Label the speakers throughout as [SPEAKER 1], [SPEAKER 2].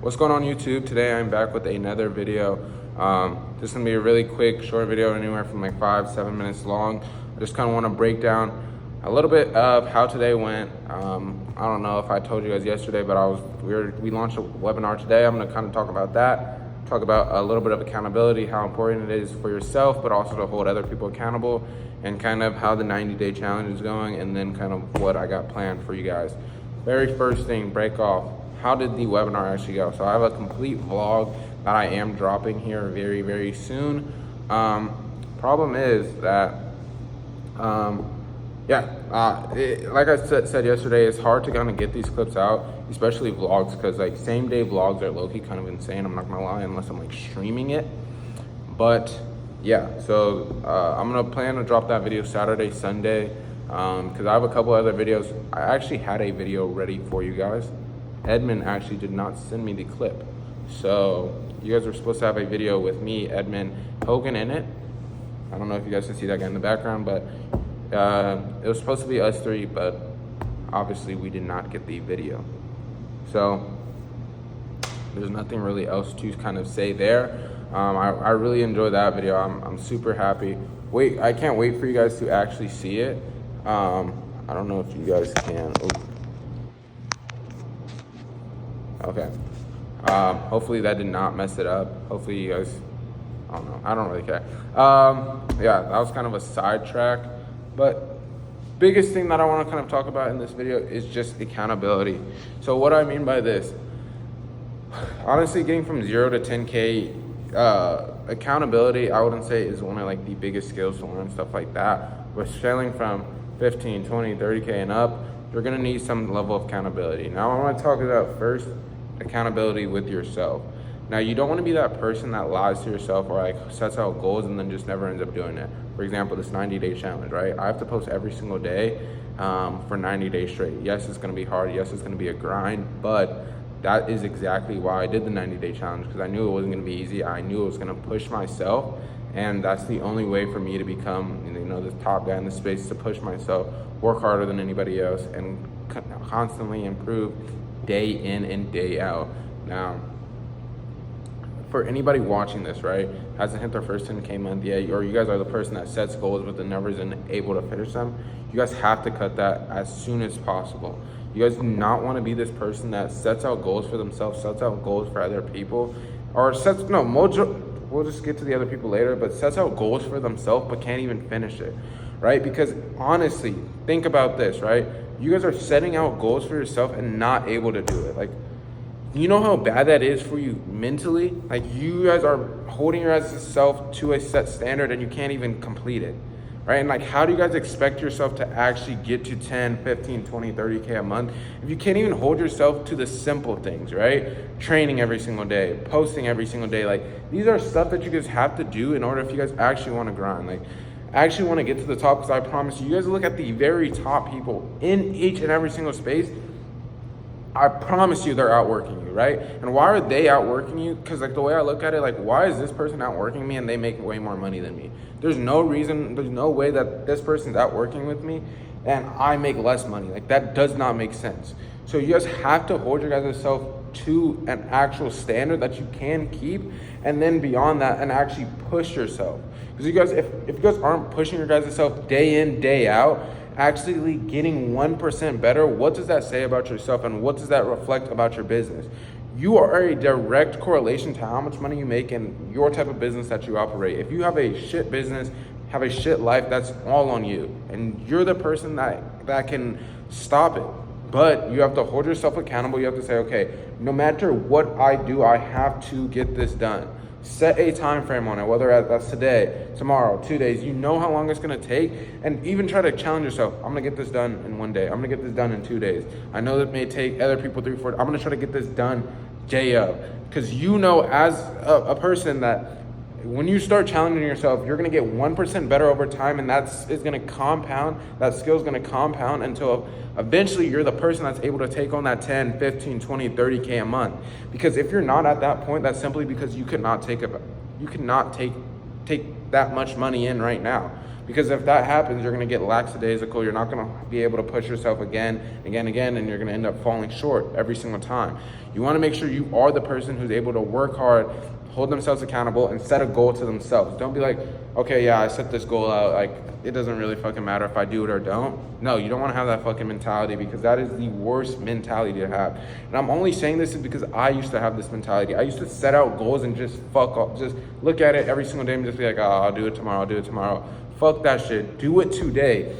[SPEAKER 1] What's going on YouTube? Today I'm back with another video. This is gonna be a really quick, short video, anywhere from like 5-7 minutes long. I just kind of want to break down a little bit of how today went. I don't know if I told you guys yesterday, but we launched a webinar today. I'm gonna kind of talk about that, talk about a little bit of accountability, how important it is for yourself, but also to hold other people accountable, and kind of how the 90-day challenge is going, and then kind of what I got planned for you guys. Very first thing, break off. How did the webinar actually go? So I have a complete vlog that I am dropping here very, very soon. Problem is that, like I said yesterday, it's hard to kind of get these clips out, especially vlogs, because like same day vlogs are low-key kind of insane. I'm not gonna lie, unless I'm like streaming it. But yeah, so I'm gonna plan to drop that video Saturday, Sunday, because I have a couple other videos. I actually had a video ready for you guys. Edmund actually did not send me the clip. So you guys were supposed to have a video with me, Edmund, Hogan in it. I don't know if you guys can see that guy in the background, but it was supposed to be us three, but obviously we did not get the video. So there's nothing really else to kind of say there. I really enjoyed that video. I'm super happy. I can't wait for you guys to actually see it. I don't know if you guys can. Ooh. Okay. Hopefully that did not mess it up. Hopefully you guys, I don't know. I don't really care. Yeah, that was kind of a sidetrack. But biggest thing that I want to kind of talk about in this video is just accountability. So what I mean by this, honestly, getting from 0 to 10K, accountability, I wouldn't say is one of like the biggest skills to learn, stuff like that. But scaling from 15, 20, 30K and up, you're gonna need some level of accountability. Now I wanna talk about first, accountability with yourself. Now you don't wanna be that person that lies to yourself or like sets out goals and then just never ends up doing it. For example, this 90-day challenge, right? I have to post every single day for 90 days straight. Yes, it's gonna be hard. Yes, it's gonna be a grind, but that is exactly why I did the 90-day challenge, because I knew it wasn't gonna be easy. I knew it was gonna push myself, and that's the only way for me to become, the top guy in the space, to push myself, work harder than anybody else, and constantly improve day in and day out. Now, for anybody watching this, right, hasn't hit their first 10K month yet, or you guys are the person that sets goals with the numbers and able to finish them, you guys have to cut that as soon as possible. You guys do not want to be this person that sets out goals for themselves, sets out goals for other people, or we'll just get to the other people later, but sets out goals for themselves but can't even finish it, right? Because honestly, think about this, right? You guys are setting out goals for yourself and not able to do it. Like, you know how bad that is for you mentally? Like, you guys are holding yourself to a set standard and you can't even complete it, right? And like, how do you guys expect yourself to actually get to 10, 15, 20, 30K a month if you can't even hold yourself to the simple things, right? Training every single day, posting every single day. Like, these are stuff that you guys have to do in order if you guys actually want to grind. Like, actually want to get to the top, because I promise you guys look at the very top people in each and every single space. I promise you they're outworking you, right? And why are they outworking you? Because like the way I look at it, like, why is this person outworking me and they make way more money than me? There's no reason, there's no way that this person's outworking with me and I make less money. Like, that does not make sense. So you guys have to hold your guys' self to an actual standard that you can keep, and then beyond that, and actually push yourself. Because you guys, if you guys aren't pushing your guys' self day in, day out, actually getting 1% better, what does that say about yourself, and what does that reflect about your business? You are a direct correlation to how much money you make in your type of business that you operate. If you have a shit business, have a shit life, that's all on you. And you're the person that can stop it. But you have to hold yourself accountable. You have to say, okay, no matter what I do, I have to get this done. Set a time frame on it, whether that's today, tomorrow, 2 days. You know how long it's gonna take, and even try to challenge yourself. I'm gonna get this done in 1 day. I'm gonna get this done in 2 days. I know that may take other people 3, 4. I'm gonna try to get this done day of, because you know as a person that when you start challenging yourself, you're gonna get 1% better over time, and that's gonna compound. That skill is gonna compound until eventually you're the person that's able to take on that 10, 15, 20, 30K a month. Because if you're not at that point, that's simply because you could not take that much money in right now. Because if that happens, you're going to get lackadaisical. You're not going to be able to push yourself again, and you're going to end up falling short every single time. You want to make sure you are the person who's able to work hard, hold themselves accountable, and set a goal to themselves. Don't be like, okay, yeah, I set this goal out, like, it doesn't really fucking matter if I do it or don't. No, you don't want to have that fucking mentality, because that is the worst mentality to have. And I'm only saying this is because I used to have this mentality. I used to set out goals and just fuck off, just look at it every single day and just be like, oh, I'll do it tomorrow. Fuck that shit. Do it today.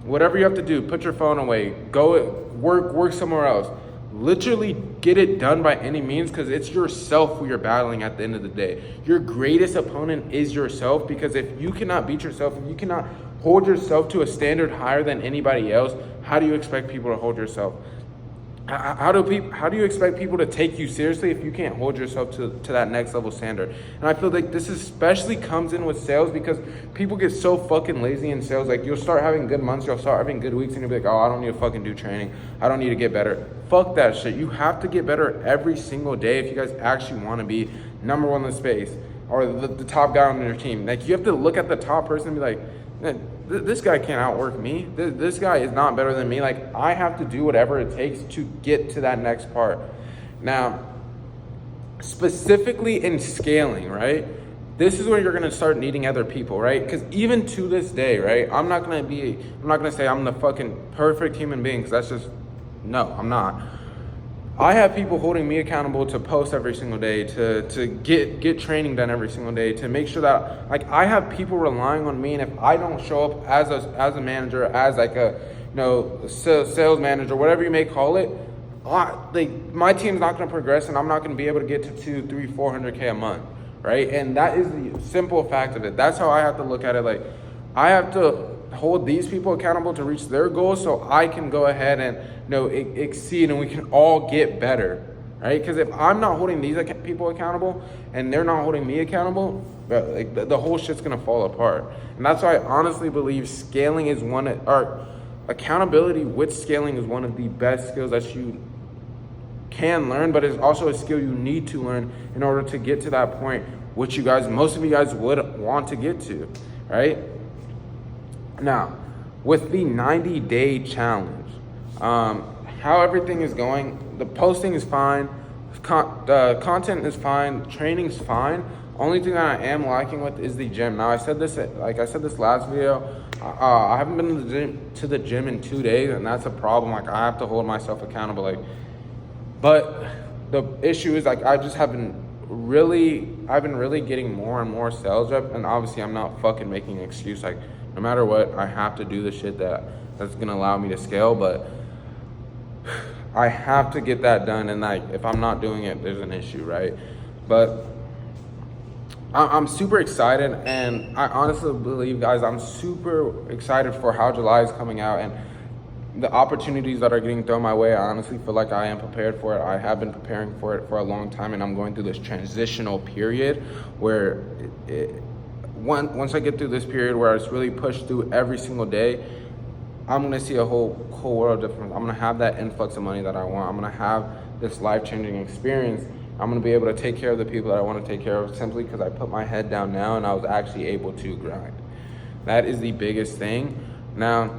[SPEAKER 1] Whatever you have to do, put your phone away, go work somewhere else. Literally get it done by any means, because it's yourself who you're battling at the end of the day. Your greatest opponent is yourself, because if you cannot beat yourself, if you cannot hold yourself to a standard higher than anybody else, how do you expect people to hold yourself? How do you expect people to take you seriously if you can't hold yourself to that next level standard? And I feel like this especially comes in with sales, because people get so fucking lazy in sales. Like, you'll start having good months, you'll start having good weeks, and you'll be like, oh, I don't need to fucking do training. I don't need to get better. Fuck that shit. You have to get better every single day if you guys actually want to be number one in the space, or the top guy on your team. Like, you have to look at the top person and be like, man, this guy can't outwork me. This guy is not better than me. Like, I have to do whatever it takes to get to that next part. Now, specifically in scaling, right? This is where you're gonna start needing other people, right? Because even to this day, right? I'm not gonna say I'm the fucking perfect human being, because that's just, no, I'm not. I have people holding me accountable to post every single day, to get training done every single day, to make sure that, like, I have people relying on me, and if I don't show up as a manager, as like a, you know, sales manager, whatever you may call it, my team's not going to progress, and I'm not going to be able to get to 200, 300, 400K a month, right? And that is the simple fact of it. That's how I have to look at it. Like, I have to hold these people accountable to reach their goals, so I can go ahead and, you know, exceed, and we can all get better, right? Because if I'm not holding these people accountable and they're not holding me accountable, like, the whole shit's gonna fall apart. And that's why I honestly believe scaling is accountability with scaling is one of the best skills that you can learn, but it's also a skill you need to learn in order to get to that point, which most of you guys would want to get to, right? Now, with the 90-day challenge, how everything is going, the posting is fine, content is fine, training's fine. Only thing that I am lacking with is the gym. Now, I said this last video, I haven't been to the gym in 2 days, and that's a problem. Like, I have to hold myself accountable. Like, but the issue is, like, I've been really getting more and more sales rep, and obviously I'm not fucking making an excuse. Like, no matter what, I have to do the shit that's gonna allow me to scale, but I have to get that done, and, like, if I'm not doing it, there's an issue, right? But I'm super excited, and I honestly believe, guys, I'm super excited for how July is coming out and the opportunities that are getting thrown my way. I honestly feel like I am prepared for it. I have been preparing for it for a long time, and I'm going through this transitional period where once I get through this period where it's really pushed through every single day, I'm gonna see a whole world difference. I'm gonna have that influx of money that I want. I'm gonna have this life-changing experience. I'm gonna be able to take care of the people that I want to take care of, simply because I put my head down now and I was actually able to grind. That is the biggest thing. Now,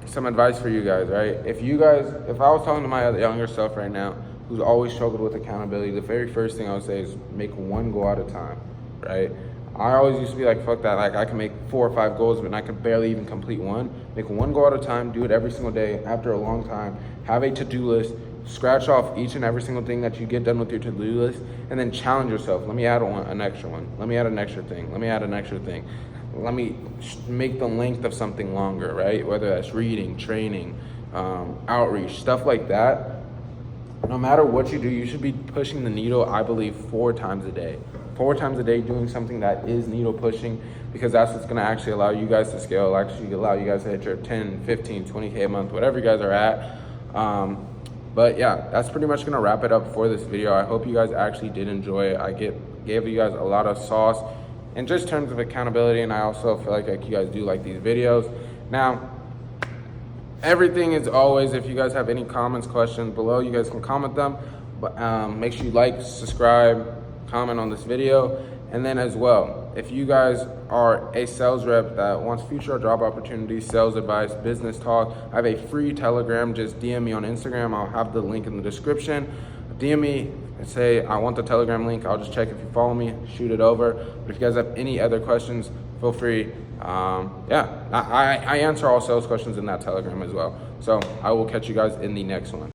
[SPEAKER 1] some advice for you guys, right? If I was talking to my younger self right now, who's always struggled with accountability, the very first thing I would say is make one goal at a time, right? I always used to be like, fuck that, like, I can make 4 or 5 goals, but I could barely even complete one. Make one goal at a time, do it every single day. After a long time, have a to-do list, scratch off each and every single thing that you get done with your to-do list, and then challenge yourself. Let me add an extra one. Let me add an extra thing. Let me add an extra thing. Let me make the length of something longer, right? Whether that's reading, training, outreach, stuff like that. No matter what you do, you should be pushing the needle, I believe, 4 times a day. 4 times a day doing something that is needle pushing, because that's what's going to actually allow you guys to scale, actually allow you guys to hit your 10, 15, 20K a month, whatever you guys are at. But yeah, that's pretty much going to wrap it up for this video. I hope you guys actually did enjoy it. I gave you guys a lot of sauce in just terms of accountability, and I also feel like you guys do like these videos. Now, everything is always, if you guys have any comments, questions below, you guys can comment them. But make sure you like, subscribe, comment on this video, And then as well, if you guys are a sales rep that wants future job opportunities, sales advice, business talk, I have a free Telegram. Just DM me on Instagram. I'll have the link in the description. DM me and say, I want the Telegram link. I'll just check if you follow me, shoot it over. But if you guys have any other questions, feel free. I answer all sales questions in that Telegram as well. So I will catch you guys in the next one.